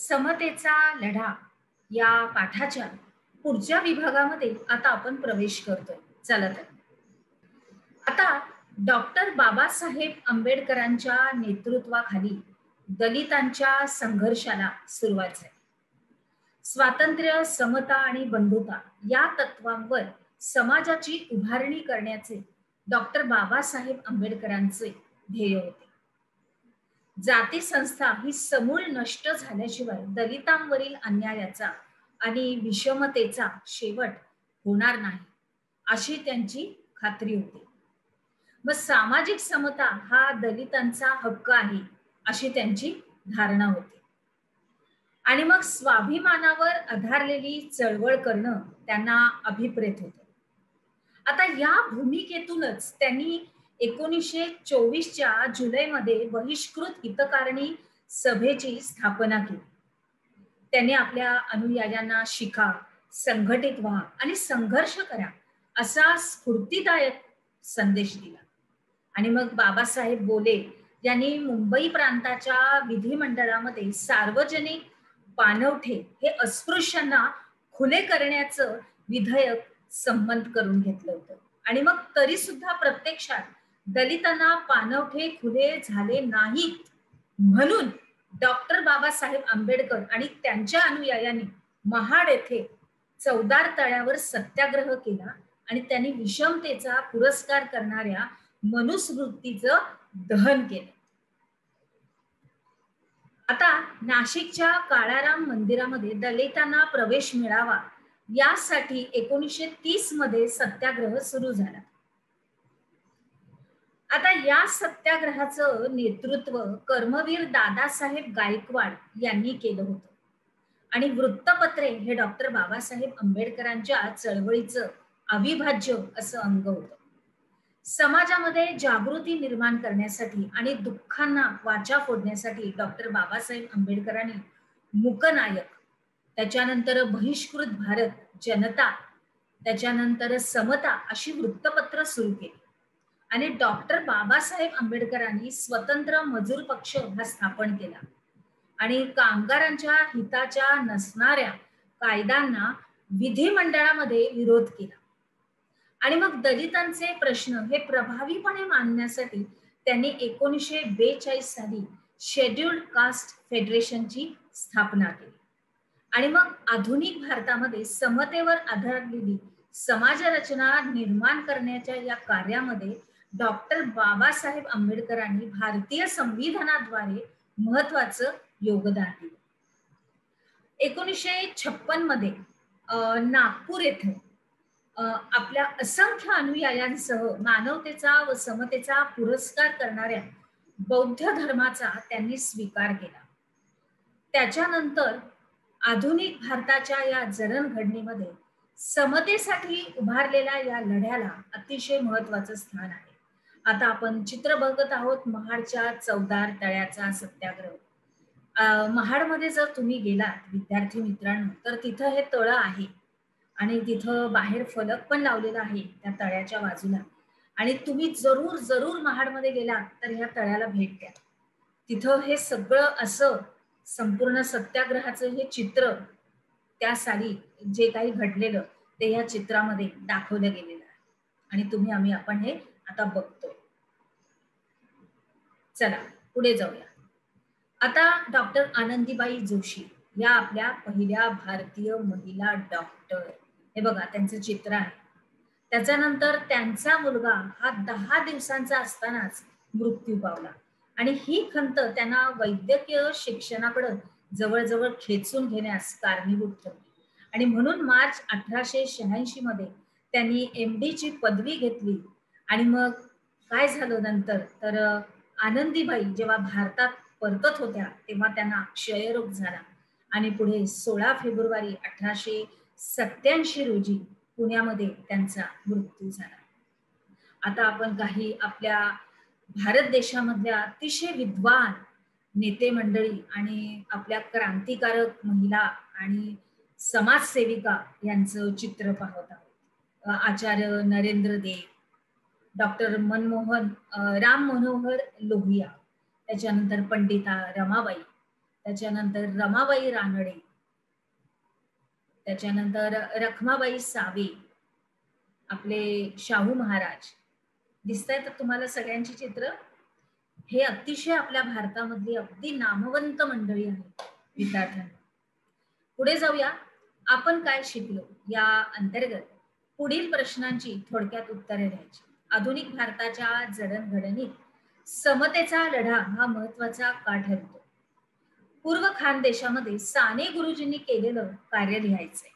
समतेचा लढा या पाठाच्या पुढच्या विभागामध्ये आता आपण प्रवेश करतोय. चला तर आता डॉक्टर बाबासाहेब आंबेडकरांच्या नेतृत्वाखाली दलितांच्या संघर्षाला सुरुवात झाली. स्वातंत्र्य, समता आणि बंधुता या तत्वांवर समाजाची उभारणी करण्याचे डॉक्टर बाबासाहेब आंबेडकरांचे ध्येय होते. जाती संस्था ही समूळ नष्ट झाल्याशिवाय दलितांवरील अन्यायाचा आणि विषमतेचा शेवट होणार नाही अशी त्यांची खात्री होती. मग सामाजिक समता हा दलितांचा हक्क आहे अशी त्यांची धारणा होती. आणि मग स्वाभिमानावर आधारलेली चळवळ करणं त्यांना अभिप्रेत होतं. आता या भूमिकेतूनच त्यांनी 1924च्या जुलैमध्ये बहिष्कृत हितकारणी सभेची स्थापना केली. त्यांनी आपल्या अनुयायांना शिका, संघटित व्हा आणि संघर्ष करा असा स्फूर्तिदायक संदेश दिला. आणि मग बाबासाहेब बोले यांनी मुंबई प्रांताच्या विधिमंडळामध्ये सार्वजनिक पाणवठे हे अस्पृश्यांना खुले करण्याचं विधेयक संमत करून घेतलं होतं. आणि मग तरी सुद्धा प्रत्यक्षात दलितांना पाणवठे खुले झाले नाहीत, म्हणून डॉक्टर बाबासाहेब आंबेडकर आणि त्यांच्या अनुयायांनी महाड येथे चौदार तळ्यावर सत्याग्रह केला आणि त्यांनी विषमतेचा पुरस्कार करणाऱ्या मनुस्मृतीचं दहन केलं. आता नाशिकच्या काळाराम मंदिरामध्ये दलितांना प्रवेश मिळावा यासाठी 1930 मध्ये सत्याग्रह सुरू झाला. आता या सत्याग्रहाचं नेतृत्व कर्मवीर दादासाहेब गायकवाड यांनी केलं होतं आणि वृत्तपत्रे हे डॉक्टर बाबासाहेब आंबेडकरांच्या चळवळीचं अविभाज्य असं अंग होतं. समाजामध्ये जागृती निर्माण करण्यासाठी आणि दुःखांना वाचा फोडण्यासाठी डॉक्टर बाबासाहेब आंबेडकरांनी मूकनायक, त्याच्यानंतर बहिष्कृत भारत, जनता, त्याच्यानंतर समता अशी वृत्तपत्र सुरू केली. आणि डॉक्टर बाबासाहेब आंबेडकरांनी स्वतंत्र मजूर पक्ष हा स्थापन केला आणि कामगारांच्या हिताच्या नसणाऱ्या कायद्यांना विधिमंडळामध्ये विरोध केला. आणि मग दलितांचे प्रश्न हे प्रभावीपणे मांडण्यासाठी त्यांनी 1942 साली शेड्यूल्ड कास्ट फेडरेशनची स्थापना केली. आणि मग आधुनिक भारतामध्ये समतेवर आधारलेली समाजरचना निर्माण करण्याच्या या कार्यामध्ये डॉक्टर बाबासाहेब आंबेडकरांनी भारतीय संविधानाद्वारे महत्वाचं योगदान दिलं. 1956 मध्ये नागपूर येथे आपल्या असंख्य अनुयायांसह मानवतेचा व समतेचा पुरस्कार करणाऱ्या बौद्ध धर्माचा त्यांनी स्वीकार केला. त्याच्यानंतर आधुनिक भारताच्या या जडणघडणीमध्ये समतेसाठी उभारलेल्या या लढ्याला अतिशय महत्वाचं स्थान आहे. आता आपण चित्र बघत आहोत महाडच्या चौदार तळ्याचा सत्याग्रह. महाडमध्ये जर तुम्ही गेलात विद्यार्थी मित्रांनो तर तिथं हे तळं आहे आणि तिथं बाहेर फलक पण लावलेला आहे त्या तळ्याच्या बाजूला. आणि तुम्ही जरूर जरूर महाडमध्ये गेलात तर ह्या तळ्याला भेट द्या. तिथं हे सगळं असं संपूर्ण सत्याग्रहाचं हे चित्र त्या साली जे काही घडलेलं ते या चित्रामध्ये दाखवलं गेलेलं आहे आणि आपण हे आता बघतोय. चला पुढे जाऊया. आता डॉक्टर आनंदीबाई जोशी या आपल्या पहिल्या भारतीय महिला डॉक्टर, हे बघा त्यांचं चित्र आहे. त्याच्यानंतर त्यांचा मुलगा हा 10 दिवसांचा असतानाच मृत्यू पावला आणि ही खंत त्यांना वैद्यकीय शिक्षणाकडे जवळजवळ खेचून घेण्यास कारणीभूत ठरली. आणि म्हणून मार्च 1886 मध्ये त्यांनी MD ची पदवी घेतली. आणि मग काय झालं नंतर तर आनंदीबाई जेव्हा भारतात परतत होत्या तेव्हा त्यांना क्षयरोग झाला आणि पुढे 16 फेब्रुवारी 1887 रोजी पुण्यामध्ये त्यांचा मृत्यू झाला. आता आपण काही आपल्या भारत देशामधल्या अतिशय विद्वान नेते मंडळी आणि आपल्या क्रांतिकारक महिला आणि समाजसेविका यांचं चित्र पाहत आहोत. आचार्य नरेंद्र देव, डॉक्टर राम मनोहर लोहिया, त्याच्यानंतर पंडिता रमाबाई, त्याच्यानंतर रमाबाई रानडे, त्याच्यानंतर रखमाबाई सावे, आपले शाहू महाराज. दिसतायत तुम्हाला सगळ्यांची चित्र? हे अतिशय आपल्या भारतामधली अगदी नामवंत मंडळी आहेत विद्यार्थ्यांना. पुढे जाऊया. आपण काय शिकलो या अंतर्गत पुढील प्रश्नांची थोडक्यात उत्तरे द्यायची. आधुनिक भारताच्या जडणघडणीत समतेचा लढा हा महत्वाचा का ठरतो? पूर्व खान देशामध्ये साने गुरुजींनी केलेलं कार्य लिहायचंय.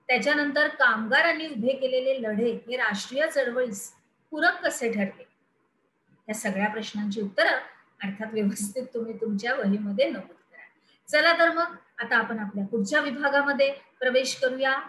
त्याच्यानंतर कामगारांनी उभे केलेले लढे हे राष्ट्रीय चळवळीस पूरक कसे ठरले? या सगळ्या प्रश्नांची उत्तरं अर्थात व्यवस्थित तुम्ही तुमच्या वहीमध्ये नमूद करा. चला तर मग आता आपण आपल्या पुढच्या विभागामध्ये प्रवेश करूया.